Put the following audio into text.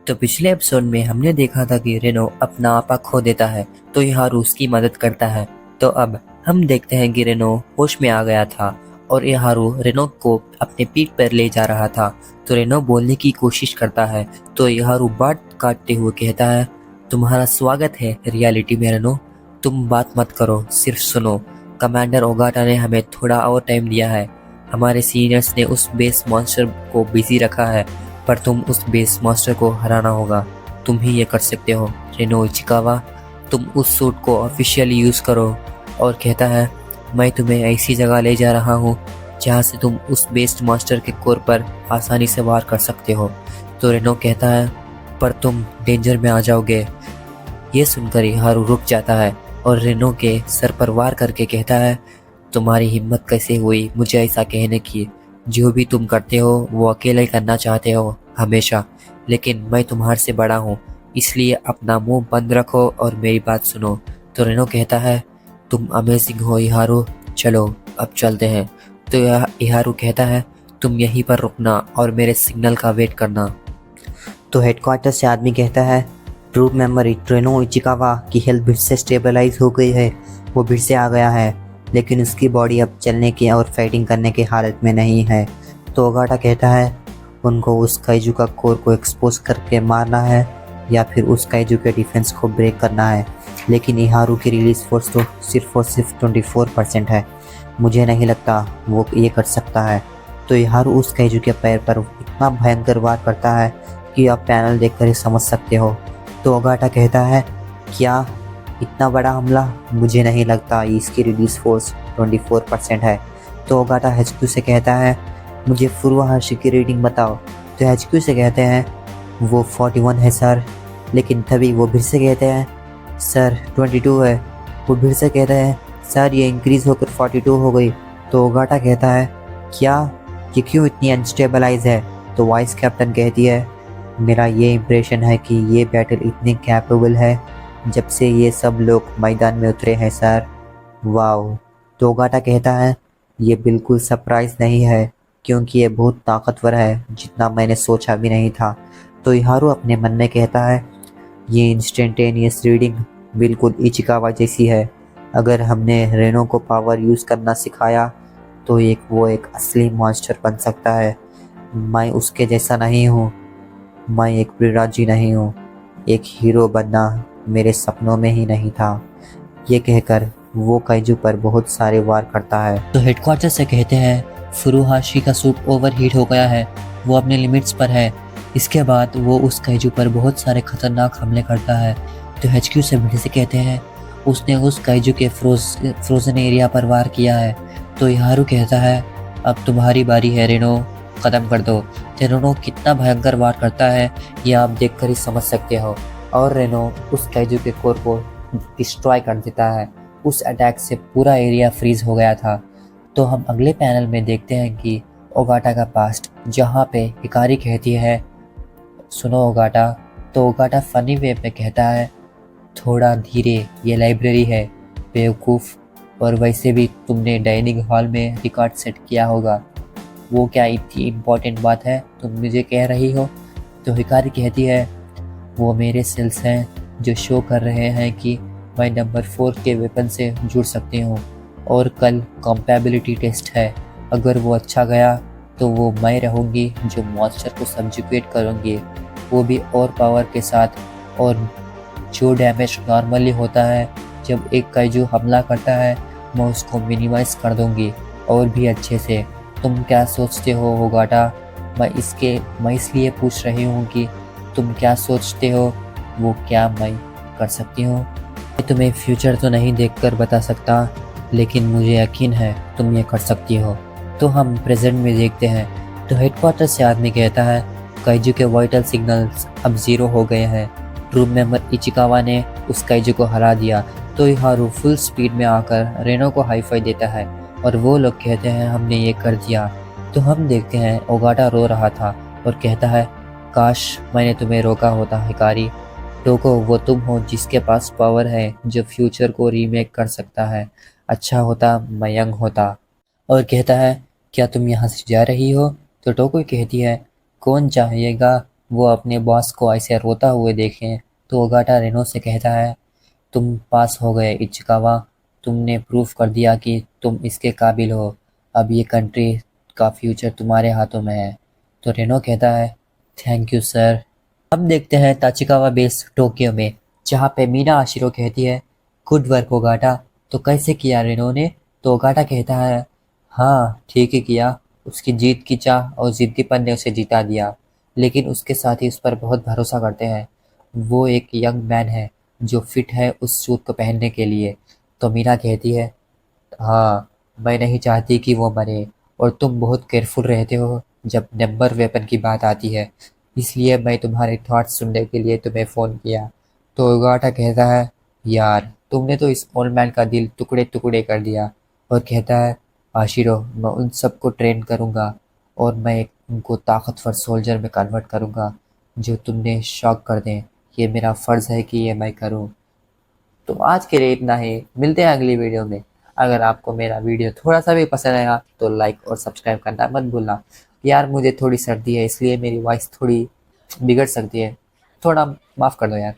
तो पिछले एपिसोड में हमने देखा था कि रेनो अपना आपा खो देता है तो इहारू उसकी मदद करता है। तो अब हम देखते हैं कि रेनो होश में आ गया था और इहारू रेनो को अपने पीठ पर ले जा रहा था। तो रेनो बोलने की कोशिश करता है तो इहारू बात काटते हुए कहता है, तुम्हारा स्वागत है रियलिटी में रेनो, तुम बात मत करो, सिर्फ सुनो। कमांडर ओगाटा ने हमें थोड़ा और टाइम दिया है। हमारे सीनियर्स ने उस बेस मॉन्स्टर को बिजी रखा है, पर तुम उस बेस मास्टर को हराना होगा। तुम ही ये कर सकते हो रेनो इचिकावा। तुम उस सूट को ऑफिशियली यूज़ करो। और कहता है, मैं तुम्हें ऐसी जगह ले जा रहा हूँ जहाँ से तुम उस बेस्ट मास्टर के कोर पर आसानी से वार कर सकते हो। तो रेनो कहता है, पर तुम डेंजर में आ जाओगे। ये सुनकर इहारू रुक जाता है और रेनो के सर पर वार करके कहता है, तुम्हारी हिम्मत कैसे हुई मुझे ऐसा कहने की। जो भी तुम करते हो वो अकेले करना चाहते हो हमेशा, लेकिन मैं तुम्हारे से बड़ा हूँ, इसलिए अपना मुंह बंद रखो और मेरी बात सुनो। तो रेनो कहता है, तुम अमेजिंग हो इहारू, चलो अब चलते हैं। तो इहारू कहता है, तुम यहीं पर रुकना और मेरे सिग्नल का वेट करना। तो हेडक्वार्टर से आदमी कहता है, ट्रू मेमोरी रेनो इचिकावा की हेल्थ फिर से स्टेबलाइज हो गई है, वो फिर से आ गया है, लेकिन उसकी बॉडी अब चलने की और फाइटिंग करने की हालत में नहीं है। तो ओगाटा कहता है, उनको उस काइजू का कोर को एक्सपोज करके मारना है या फिर उस काइजू के डिफेंस को ब्रेक करना है, लेकिन इहारू की रिलीज फोर्स तो सिर्फ और सिर्फ 24% है। मुझे नहीं लगता वो ये कर सकता है। तो इहारू उस काइजू के पैर पर इतना भयंकर वार करता है कि आप पैनल देखकर ही समझ सकते हो। तो ओगाटा कहता है, क्या इतना बड़ा हमला? मुझे नहीं लगता इसकी रिलीज फोर्स 24% है। तो ओगाटा एचक्यू से कहता है, मुझे फुरुहाशी की रीडिंग बताओ। तो एचक्यू से कहते हैं, वो 41 है सर। लेकिन तभी वो फिर से कहते हैं, सर 22 है। वो फिर से कहते हैं, सर ये इंक्रीज होकर 42 हो गई। तो ओगाटा कहता है, क्या ये क्यों इतनी अनस्टेबलाइज है? तो वाइस कैप्टन कहती है, मेरा ये इम्प्रेशन है कि ये बैटल इतनी कैपेबल है जब से ये सब लोग मैदान में उतरे हैं सर। वाओ। तो ओगाटा कहता है, ये बिल्कुल सरप्राइज नहीं है क्योंकि ये बहुत ताकतवर है, जितना मैंने सोचा भी नहीं था। तो इहारू अपने मन में कहता है, ये इंस्टेंटेनियस रीडिंग बिल्कुल इचिकावा जैसी है। अगर हमने रेनो को पावर यूज़ करना सिखाया तो वो एक असली मॉन्स्टर बन सकता है। मैं उसके जैसा नहीं हूँ, मैं एक प्रिराजी नहीं हूँ। एक हीरो बनना मेरे सपनों में ही नहीं था। ये कहकर वो काइजू पर बहुत सारे वार करता है। तो हेडक्वार्टर से कहते हैं, फुरुहाशी का सूप ओवरहीट हो गया है, वो अपने लिमिट्स पर है। इसके बाद वो उस काइजू पर बहुत सारे खतरनाक हमले करता है। तो एचक्यू से फिर से कहते हैं, उसने उस काइजू के फ्रोजन एरिया पर वार किया है। तो इहारू कहता है, अब तुम्हारी बारी है रेनो, ख़त्म कर दो। रेनो कितना भयंकर वार करता है ये आप देखकर ही समझ सकते हो। और रेनो उस काइजू के कोर को डिस्ट्रॉय कर देता है। उस अटैक से पूरा एरिया फ्रीज हो गया था। तो हम अगले पैनल में देखते हैं कि ओगाटा का पास्ट, जहाँ पे हिकारी कहती है, सुनो ओगाटा। तो ओगाटा फनी वे में कहता है, थोड़ा धीरे, ये लाइब्रेरी है बेवकूफ़, और वैसे भी तुमने डाइनिंग हॉल में रिकॉर्ड सेट किया होगा, वो क्या इतनी इम्पोर्टेंट बात है तुम मुझे कह रही हो? तो हिकारी कहती है, वो मेरे सेल्स हैं जो शो कर रहे हैं कि मैं नंबर 4 के वेपन से जुड़ सकती हूँ, और कल कॉम्पैबिलिटी टेस्ट है। अगर वो अच्छा गया तो वो मैं रहूँगी जो मॉन्स्टर को सब्जुकेट करूँगी, वो भी और पावर के साथ। और जो डैमेज नॉर्मली होता है जब एक काइजू हमला करता है, मैं उसको मिनिमाइज कर दूँगी और भी अच्छे से। तुम क्या सोचते हो ओगाटा? मैं इसलिए पूछ रही हूँ कि तुम क्या सोचते हो, वो क्या मैं कर सकती हूँ? मैं तुम्हें फ्यूचर तो नहीं देखकर बता सकता, लेकिन मुझे यकीन है तुम ये कर सकती हो। तो हम प्रेजेंट में देखते हैं। तो हेडक्वार्टर से आदमी कहता है, काइजू के वाइटल सिग्नल्स अब 0 हो गए हैं। ट्रू मेंबर इचिकावा ने उस काइजू को हरा दिया। तो इहारू फुल स्पीड में आकर रेनो को हाईफाई देता है और वो लोग कहते हैं, हमने ये कर दिया। तो हम देखते हैं ओगाटा रो रहा था और कहता है, काश मैंने तुम्हें रोका होता हिकारी। टोको, वो तुम हो जिसके पास पावर है जो फ्यूचर को रीमेक कर सकता है। अच्छा होता मैं यंग होता। और कहता है, क्या तुम यहाँ से जा रही हो? तो टोको कहती है, कौन चाहेगा वो अपने बॉस को ऐसे रोता हुए देखें तो ओगाटा रेनो से कहता है, तुम पास हो गए इचिकावा, तुमने प्रूफ कर दिया कि तुम इसके काबिल हो। अब ये कंट्री का फ्यूचर तुम्हारे हाथों में है। तो रेनो कहता है, थैंक यू सर। अब देखते हैं ताचिकावा बेस टोक्यो में, जहाँ पे मीना आशिरो कहती है, गुड वर्क ओगाटा। तो कैसे किया रेनो ने? तो ओगाटा कहता है, हाँ ठीक ही किया। उसकी जीत की चाह और जिद्दीपन ने उसे जिता दिया, लेकिन उसके साथ ही उस पर बहुत भरोसा करते हैं। वो एक यंग मैन है जो फिट है उस सूट को पहनने के लिए। तो मीना कहती है, हाँ, मैं नहीं चाहती कि वो मरे, और तुम बहुत केयरफुल रहते हो जब नंबर वेपन की बात आती है, इसलिए मैं तुम्हारे थॉट्स सुनने के लिए तुम्हें फ़ोन किया। तो उगाटा कहता है, यार तुमने तो इस ओल्ड मैन का दिल टुकड़े टुकड़े कर दिया। और कहता है, आशिरो, मैं उन सबको ट्रेन करूँगा और मैं उनको ताकतवर सोल्जर में कन्वर्ट करूँगा जो तुमने शॉक कर दें। ये मेरा फ़र्ज़ है कि ये मैं करूँ। तो आज के लिए इतना ही, मिलते हैं अगली वीडियो में। अगर आपको मेरा वीडियो थोड़ा सा भी पसंद आया तो लाइक और सब्सक्राइब करना मत भूलना। यार मुझे थोड़ी सर्दी है, इसलिए मेरी वॉइस थोड़ी बिगड़ सकती है, थोड़ा माफ़ कर दो यार।